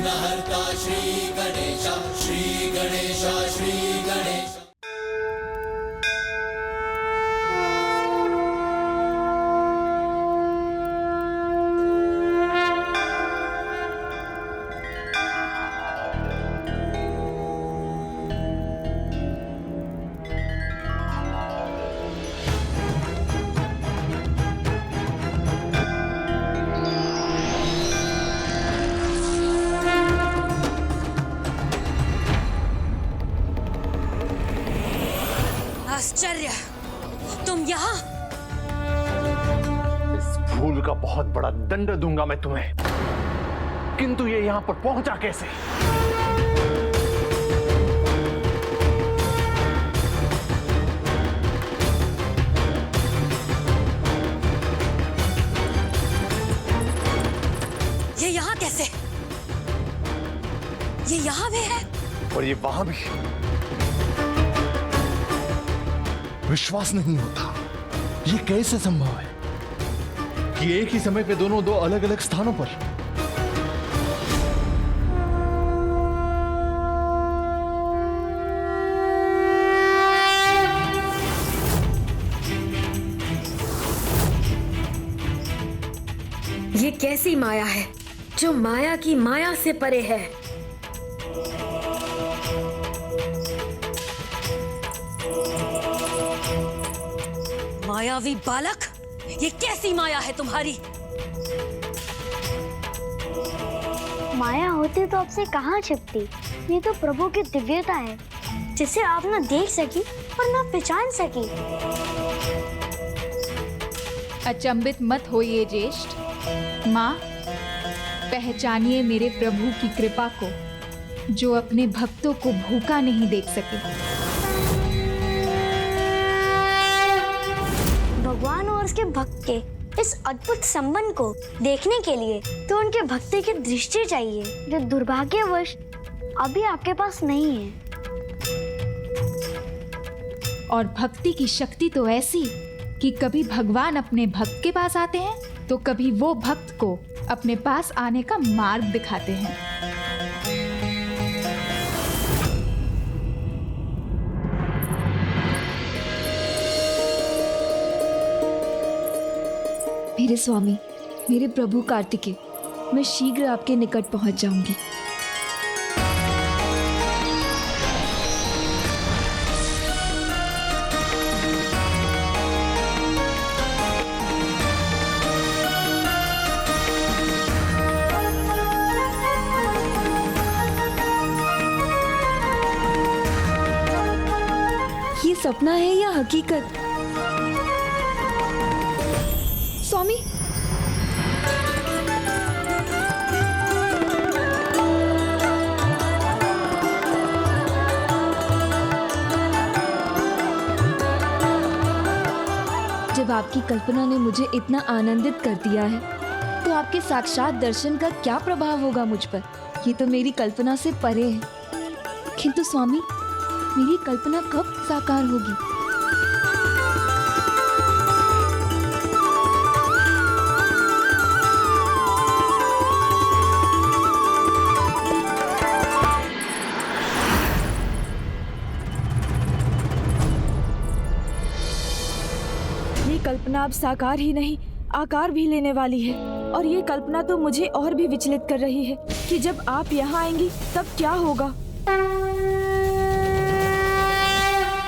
विघ्नहर्ता श्री गणेश, श्री गणेश, श्री गणेश। आश्चर्य, तुम यहाँ? इस भूल का बहुत बड़ा दंड दूंगा मैं तुम्हें, किंतु ये यहाँ पर पहुंचा कैसे? ये यहाँ कैसे? ये यहाँ भी है और ये वहां भी। विश्वास नहीं होता, ये कैसे संभव है कि एक ही समय पे दोनों दो अलग अलग स्थानों पर? ये कैसी माया है जो माया की माया से परे है? मायावी बालक, ये कैसी माया है तुम्हारी? माया होती तो आपसे कहाँ छिपती? ये तो प्रभु की दिव्यता है, जिसे आप ना देख सकी और ना पहचान सकी। अचंभित मत होइए ज्येष्ठ। माँ, पहचानिए मेरे प्रभु की कृपा को, जो अपने भक्तों को भूखा नहीं देख सके। भगवान और उसके भक्त के इस अद्भुत संबंध को देखने के लिए तो उनके भक्ति की दृष्टि चाहिए, जो दुर्भाग्यवश अभी आपके पास नहीं है। और भक्ति की शक्ति तो ऐसी कि कभी भगवान अपने भक्त के पास आते हैं तो कभी वो भक्त को अपने पास आने का मार्ग दिखाते हैं। मेरे स्वामी, मेरे प्रभु कार्तिकेय, मैं शीघ्र आपके निकट पहुंच जाऊंगी। ये सपना है या हकीकत? स्वामी, जब आपकी कल्पना ने मुझे इतना आनंदित कर दिया है, तो आपके साक्षात दर्शन का क्या प्रभाव होगा मुझ पर? ये तो मेरी कल्पना से परे है। किंतु स्वामी, मेरी कल्पना कब साकार होगी? कल्पना अब साकार ही नहीं, आकार भी लेने वाली है। और ये कल्पना तो मुझे और भी विचलित कर रही है कि जब आप यहाँ आएंगी तब क्या होगा।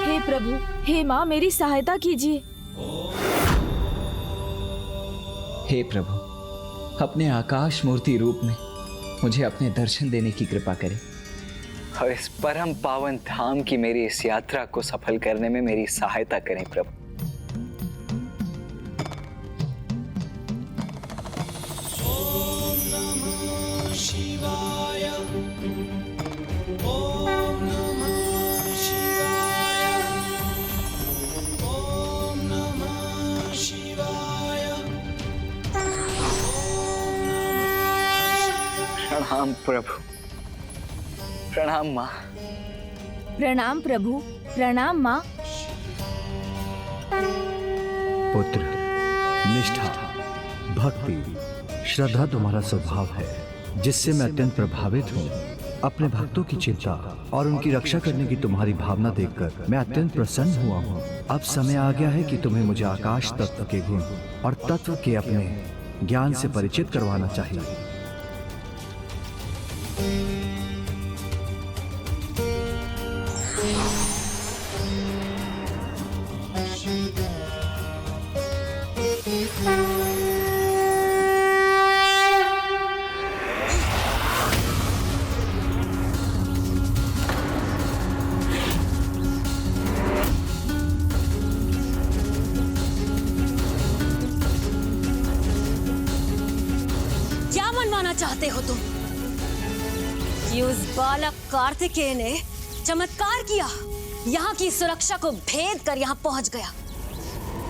हे प्रभु, हे माँ, मेरी सहायता कीजिए। हे प्रभु, अपने आकाश मूर्ति रूप में मुझे अपने दर्शन देने की कृपा करें और इस परम पावन धाम की मेरी इस यात्रा को सफल करने में मेरी सहायता करें प्रभु। प्रणाम प्रभु। प्रणाम माँ। प्रणाम प्रभु। प्रणाम माँ। पुत्र, निष्ठा, भक्ति, श्रद्धा तुम्हारा स्वभाव है, जिससे मैं अत्यंत प्रभावित हूँ। अपने भक्तों की चिंता और उनकी रक्षा करने की तुम्हारी भावना देखकर मैं अत्यंत प्रसन्न हुआ हूँ। अब समय आ गया है कि तुम्हें मुझे आकाश तत्व के गुण और तत्व के अपने ज्ञान से परिचित करवाना चाहिए। क्या मनवाना चाहते हो तुम कि उस बालक कार्तिकेय ने चमत्कार किया, यहाँ की सुरक्षा को भेद कर यहाँ पहुंच गया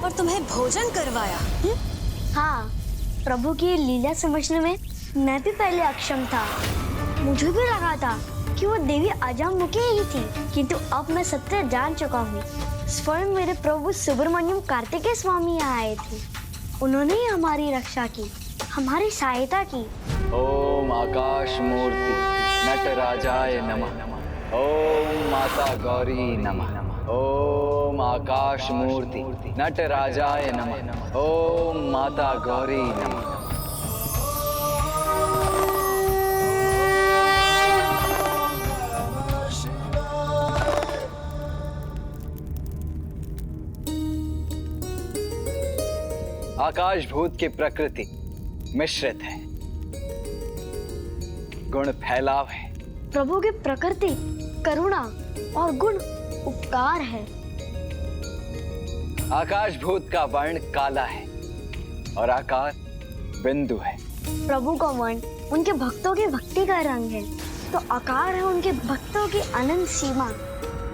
और तुम्हें भोजन करवाया? हाँ, प्रभु की ये लीला समझने में मैं भी पहले अक्षम था। मुझे भी लगा था कि वो देवी अजामुखी ही थी, किंतु अब मैं सत्य जान चुका हूँ। स्वयं मेरे प्रभु सुब्रमण्यम कार्तिकेय स्वामी यहाँ आए थे। उन्होंने ही हमारी रक्षा की, हमारी सहायता की। ओम आकाश मूर्ति नटराजाय नमः। ओम माता गौरी नमः। ओम आकाश मूर्ति नटराजाय नमः। ओम माता गौरी नमः। आकाश भूत की प्रकृति मिश्रित है, गुण फैलाव है। प्रभु की प्रकृति करुणा और गुण उपकार है। आकाश भूत का वर्ण काला है और आकार बिंदु है। प्रभु का वर्ण उनके भक्तों की भक्ति का रंग है, तो आकार है उनके भक्तों की अनंत सीमा।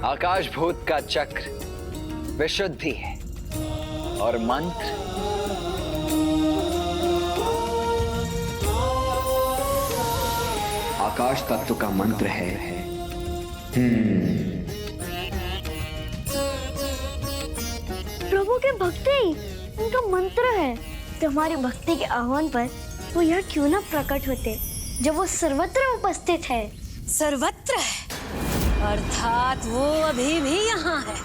आकाश भूत का चक्र विशुद्धि है और मंत्र आकाश तत्व का मंत्र है। प्रभु के भक्ति उनका मंत्र है, तो हमारी भक्ति के आह्वान पर वो यह क्यों न प्रकट होते, जब वो सर्वत्र उपस्थित है। सर्वत्र है, अर्थात वो अभी भी यहाँ है।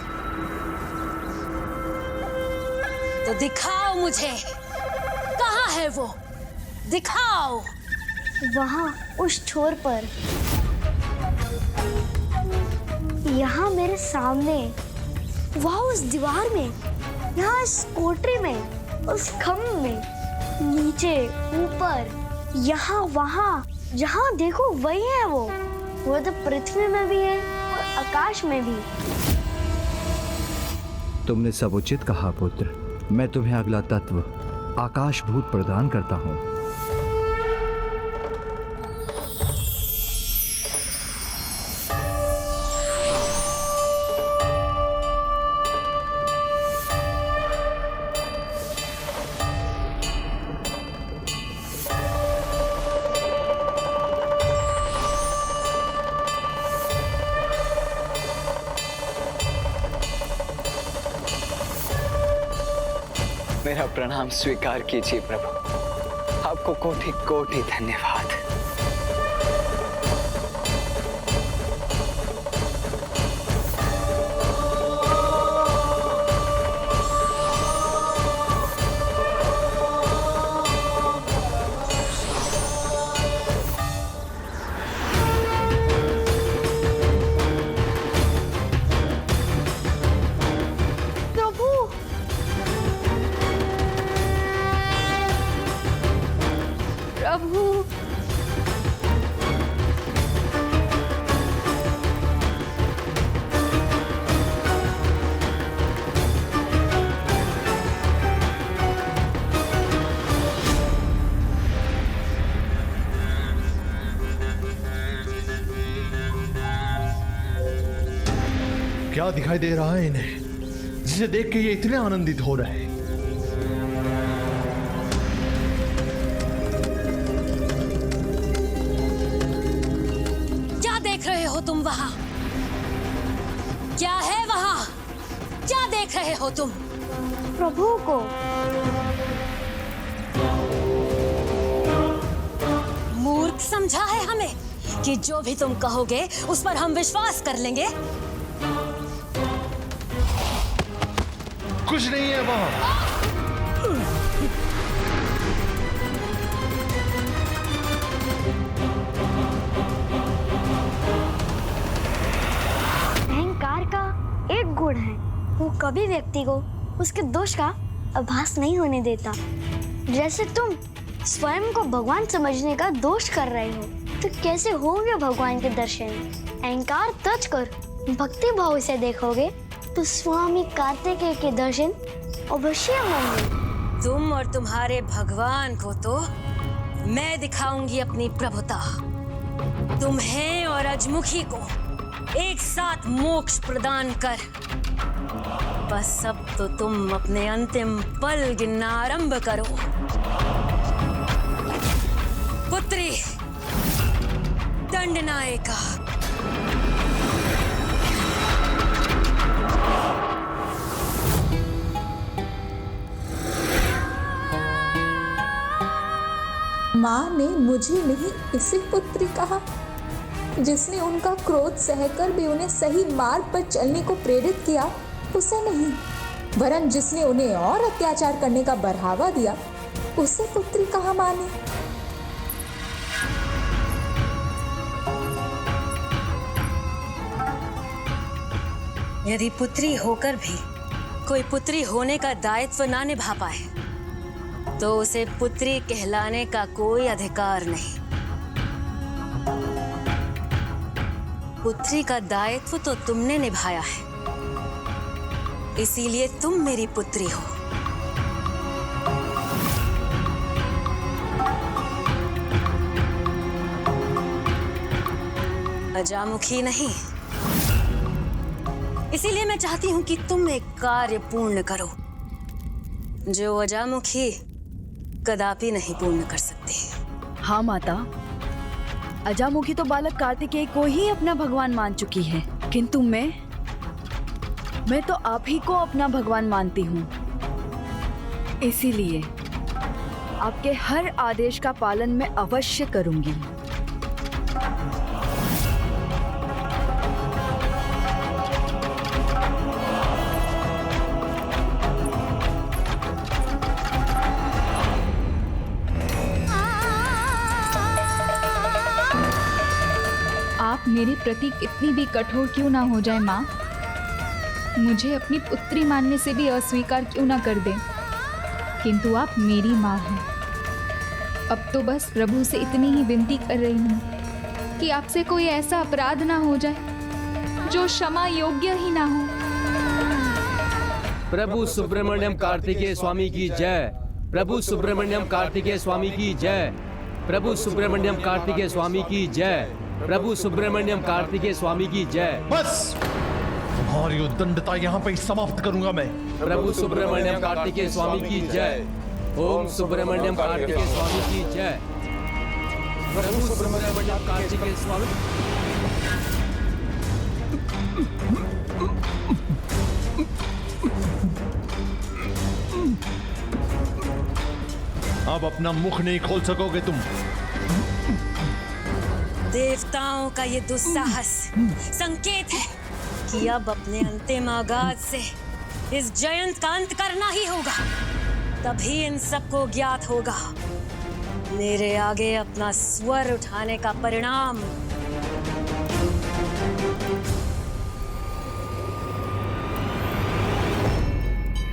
तो दिखाओ मुझे, कहाँ है वो? दिखाओ। वहाँ उस छोर पर, यहाँ मेरे सामने, वहाँ उस दीवार में, यहाँ इस कोठरी में, उस खम्भ में, नीचे, ऊपर, यहाँ, वहाँ, जहाँ देखो वही है वो। वो तो पृथ्वी में भी है और आकाश में भी। तुमने सब उचित कहा पुत्र। मैं तुम्हें अगला तत्व आकाश भूत प्रदान करता हूँ। मेरा प्रणाम स्वीकार कीजिए प्रभु। आपको कोटि कोटि धन्यवाद। क्या दिखाई दे रहा है इन्हें, जिसे देख के ये इतने आनंदित हो रहे हैं? क्या देख रहे हो तुम वहां? क्या है वहां? क्या देख रहे हो तुम? प्रभु को। मूर्ख समझा है हमें कि जो भी तुम कहोगे उस पर हम विश्वास कर लेंगे। कुछ नहीं है वहां। अहंकार का एक गुण है, वो कभी व्यक्ति को उसके दोष का आभास नहीं होने देता। जैसे तुम स्वयं को भगवान समझने का दोष कर रहे हो, तो कैसे होंगे भगवान के दर्शन? अहंकार त्यज कर भक्ति भाव से देखोगे तो स्वामी कार्तिकेय के दर्शन अवश्य होंगे। तुम और तुम्हारे भगवान को तो मैं दिखाऊंगी अपनी प्रभुता। तुम्हें और अजमुखी को एक साथ मोक्ष प्रदान कर। बस अब तो तुम अपने अंतिम पल गिनना आरंभ करो। पुत्री दंडनायका। माँ ने मुझे नहीं इसे पुत्री कहा, जिसने उनका क्रोध सहकर भी उन्हें सही मार्ग पर चलने को प्रेरित किया उसे नहीं, वरन जिसने उन्हें और अत्याचार करने का बढ़ावा दिया उसे पुत्री कहा माने। यदि पुत्री होकर भी कोई पुत्री होने का दायित्व ना निभा पाए तो उसे पुत्री कहलाने का कोई अधिकार नहीं। पुत्री का दायित्व तो तुमने निभाया है, इसीलिए तुम मेरी पुत्री हो। अजामुखी नहीं। इसीलिए मैं चाहती हूं कि तुम एक कार्य पूर्ण करो जो अजामुखी कदापि नहीं पूर्ण कर सकती। हाँ माता, अजामुखी तो बालक कार्तिकेय को ही अपना भगवान मान चुकी है, किंतु मैं तो आप ही को अपना भगवान मानती हूँ। इसीलिए आपके हर आदेश का पालन मैं अवश्य करूंगी। आप मेरे प्रति कितनी भी कठोर क्यों ना हो जाए माँ, मुझे अपनी पुत्री मानने से भी अस्वीकार क्यों ना कर दें, किंतु आप मेरी माँ हैं। अब तो बस प्रभु से इतनी ही विनती कर रही हूँ कि आपसे कोई ऐसा अपराध ना हो जाए जो क्षमा योग्य ही ना हो। प्रभु सुब्रमण्यम कार्तिकेय स्वामी की जय। प्रभु सुब्रमण्यम कार्तिकेय स्वामी की जय। प्रभु सुब्रमण्यम कार्तिकेय स्वामी की जय। प्रभु सुब्रमण्यम कार्तिकेय स्वामी की जय। बस तुम्हारी उद्दंडता यहाँ पे समाप्त करूंगा मैं। प्रभु सुब्रमण्यम कार्तिकेय स्वामी की जय। ओम सुब्रमण्यम कार्तिकेय स्वामी की जय। प्रभु सुब्रमण्यम कार्तिकेय स्वामी। अब अपना मुख नहीं खोल सकोगे तुम। देवताओं का ये दुस्साहस संकेत है कि अब अपने अंतिम आगाज से इस जयंत का अंत करना ही होगा। तभी इन सबको ज्ञात होगा मेरे आगे अपना स्वर उठाने का परिणाम।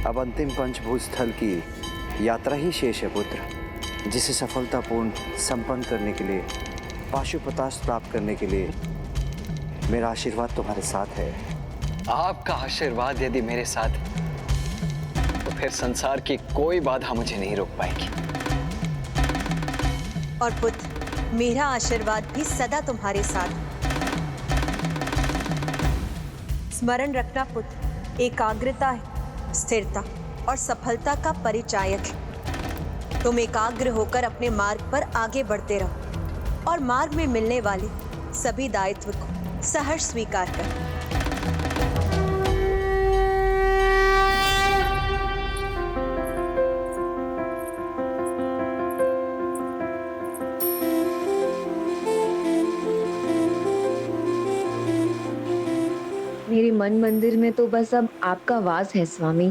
अब अंतिम पंचभूत स्थल की यात्रा ही शेष है पुत्र, जिसे सफलतापूर्ण संपन्न करने के लिए, पाशुपतास्त्र प्राप्त करने के लिए मेरा आशीर्वाद तुम्हारे साथ है। आपका आशीर्वाद यदि मेरे साथ है तो फिर संसार की कोई बाधा मुझे नहीं रोक पाएगी। और पुत्र, मेरा आशीर्वाद भी सदा तुम्हारे साथ। स्मरण रखना पुत्र, एकाग्रता है, स्थिरता और सफलता का परिचायक है। तुम एकाग्र होकर अपने मार्ग पर आगे बढ़ते रहो और मार्ग में मिलने वाले सभी दायित्व को सहर्ष स्वीकार कर। मन मंदिर में तो बस अब आपका वास है स्वामी,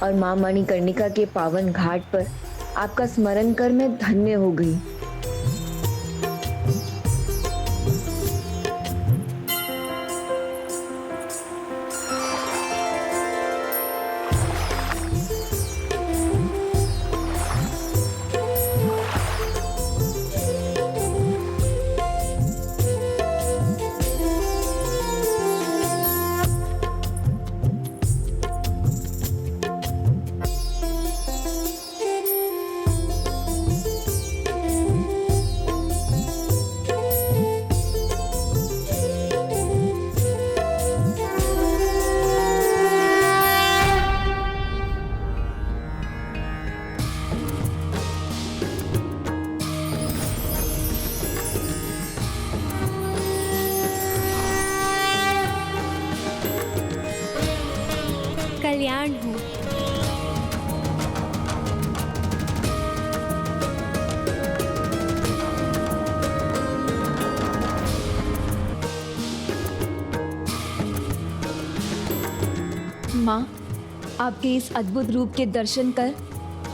और माँ मणिकर्णिका के पावन घाट पर आपका स्मरण कर मैं धन्य हो गई। कल्याण हो। माँ, आपके इस अद्भुत रूप के दर्शन कर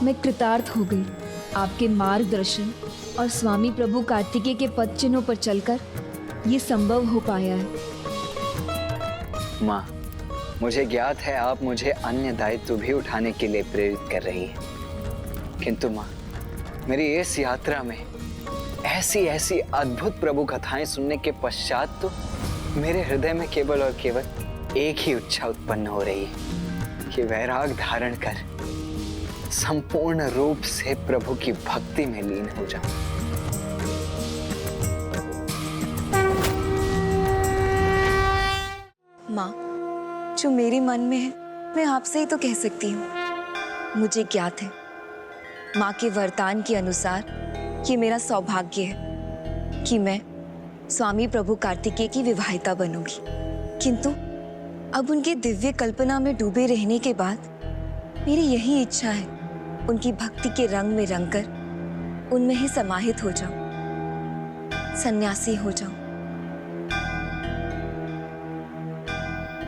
मैं कृतार्थ हो गई। आपके मार्गदर्शन और स्वामी प्रभु कार्तिकेय के पद चिन्हों पर चलकर ये संभव हो पाया है। माँ, मुझे ज्ञात है आप मुझे अन्य दायित्व भी उठाने के लिए प्रेरित कर रही हैं, किंतु माँ, मेरी इस यात्रा में ऐसी ऐसी अद्भुत प्रभु कथाएं सुनने के पश्चात तो मेरे हृदय में केवल और केवल एक ही इच्छा उत्पन्न हो रही है कि वैराग धारण कर संपूर्ण रूप से प्रभु की भक्ति में लीन हो जाऊं। माँ, जो मेरे मन में है मैं आपसे ही तो कह सकती हूँ। मुझे ज्ञात है माँ के वरदान के अनुसार ये मेरा सौभाग्य है कि मैं स्वामी प्रभु कार्तिकेय की विवाहिता बनूंगी, किंतु अब उनके दिव्य कल्पना में डूबे रहने के बाद मेरी यही इच्छा है उनकी भक्ति के रंग में रंगकर उनमें ही समाहित हो जाऊं, सन्यासी हो जाऊं।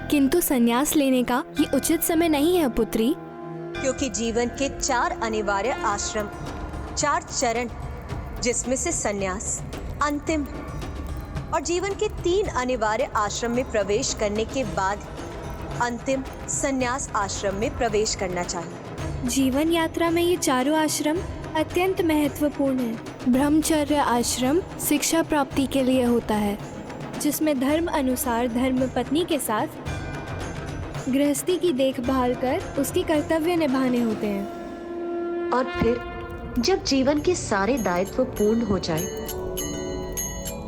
किंतु संन्यास लेने का ये उचित समय नहीं है पुत्री, क्योंकि जीवन के 4 अनिवार्य आश्रम, 4 चरण, जिसमें से संन्यास अंतिम है, और जीवन के 3 अनिवार्य आश्रम में प्रवेश करने के बाद अंतिम संन्यास आश्रम में प्रवेश करना चाहिए। जीवन यात्रा में ये चारों आश्रम अत्यंत महत्वपूर्ण है। ब्रह्मचर्य आश्रम शिक्षा प्राप्ति के लिए होता है, जिसमें धर्म अनुसार धर्म पत्नी के साथ गृहस्थी की देखभाल कर उसकी कर्तव्य निभाने होते हैं। और फिर जब जीवन के सारे दायित्व पूर्ण हो जाए,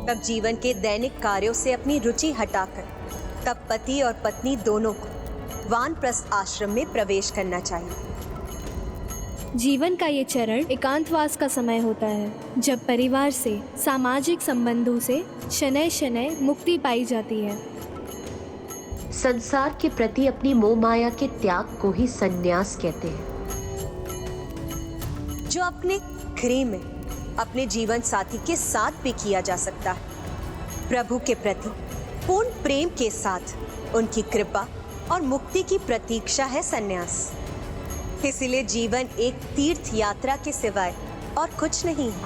तब जीवन के दैनिक कार्यों से अपनी रुचि हटाकर तब पति और पत्नी दोनों को वानप्रस्थ आश्रम में प्रवेश करना चाहिए। जीवन का ये चरण एकांतवास का समय होता है, जब परिवार से, सामाजिक संबंधों से शनय शनय मुक्ति पाई जाती है। संसार के प्रति अपनी मोह माया के त्याग को ही संन्यास कहते हैं। जो अपने गृह में अपने जीवन साथी के साथ भी किया जा सकता है। प्रभु के प्रति पूर्ण प्रेम के साथ उनकी कृपा और मुक्ति की प्रतीक्षा है संन्यास। इसलिए जीवन एक तीर्थ यात्रा के सिवाय और कुछ नहीं है।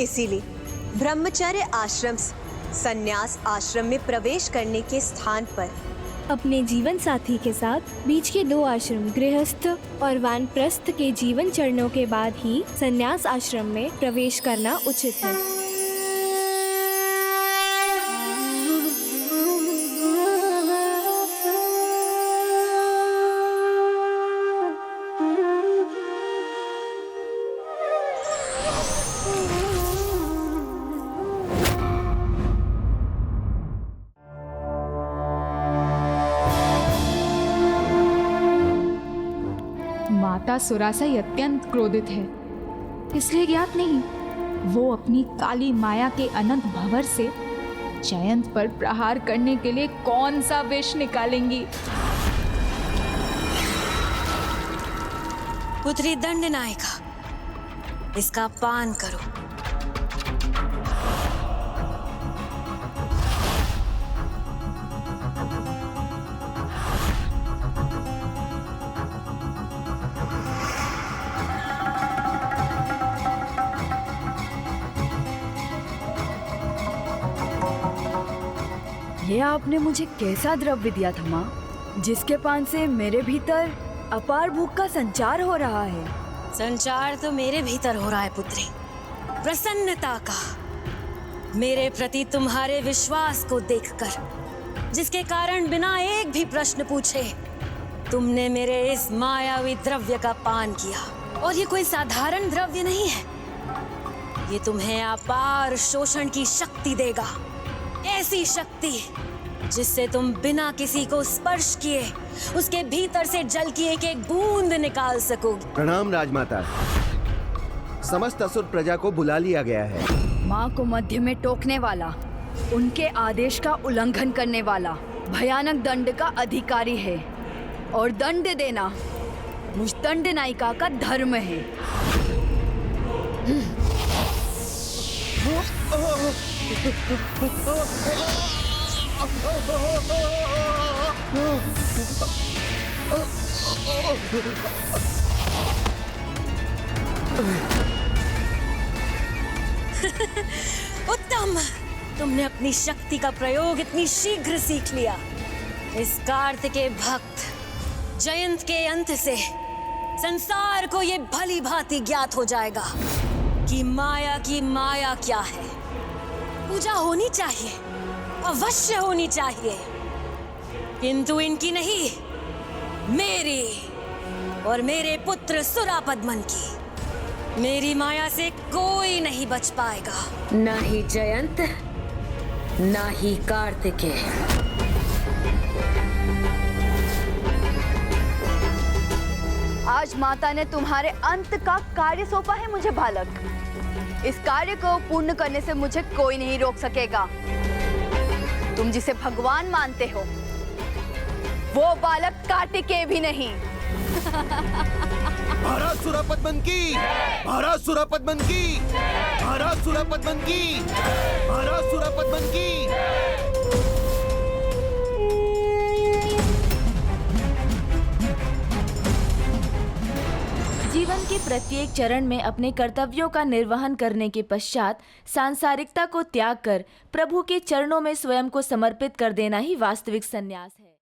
इसीलिए ब्रह्मचर्य आश्रम से संन्यास आश्रम में प्रवेश करने के स्थान पर अपने जीवन साथी के साथ बीच के 2 आश्रम गृहस्थ और वानप्रस्थ के जीवन चरणों के बाद ही संन्यास आश्रम में प्रवेश करना उचित है। माता सुरासई अत्यंत क्रोधित है, इसलिए ज्ञात नहीं वो अपनी काली माया के अनंत भंवर से जयंत पर प्रहार करने के लिए कौन सा विष निकालेंगी। पुत्री दंडनायिका, इसका पान करो। ये आपने मुझे कैसा द्रव्य दिया था माँ, जिसके पान से मेरे भीतर अपार भूख का संचार हो रहा है? संचार तो मेरे भीतर हो रहा है पुत्री, प्रसन्नता का, मेरे प्रति तुम्हारे विश्वास को देखकर, जिसके कारण बिना एक भी प्रश्न पूछे तुमने मेरे इस मायावी द्रव्य का पान किया। और ये कोई साधारण द्रव्य नहीं है, ये तुम्हें अपार शोषण की शक्ति देगा, ऐसी शक्ति जिससे तुम बिना किसी को स्पर्श किए उसके भीतर से जल की एक एक बूंद निकाल सकोगे। प्रणाम राजमाता, समस्त असुर प्रजा को बुला लिया गया है। माँ को मध्य में टोकने वाला, उनके आदेश का उल्लंघन करने वाला भयानक दंड का अधिकारी है, और दंड देना मुझ दंड नायिका का धर्म है। उत्तम, तुमने अपनी शक्ति का प्रयोग इतनी शीघ्र सीख लिया। इस कार्तिकेय भक्त जयंत के अंत से संसार को ये भली भांति ज्ञात हो जाएगा कि माया की माया क्या है। पूजा होनी चाहिए, अवश्य होनी चाहिए, किंतु इनकी नहीं, मेरी और मेरे पुत्र सुरापद्मन की। मेरी माया से कोई नहीं बच पाएगा, ना ही जयंत, ना ही कार्तिकेय। आज माता ने तुम्हारे अंत का कार्य सौंपा है मुझे बालक। इस कार्य को पूर्ण करने से मुझे कोई नहीं रोक सकेगा। तुम जिसे भगवान मानते हो वो बालक कार्तिकेय भी नहीं। भारत सुरापद्मन की, भारत सुरापद्मन की, भारत सुरापद्मन की, भारत सुरापद्मन की। जीवन के प्रत्येक चरण में अपने कर्तव्यों का निर्वहन करने के पश्चात सांसारिकता को त्याग कर प्रभु के चरणों में स्वयं को समर्पित कर देना ही वास्तविक संन्यास है।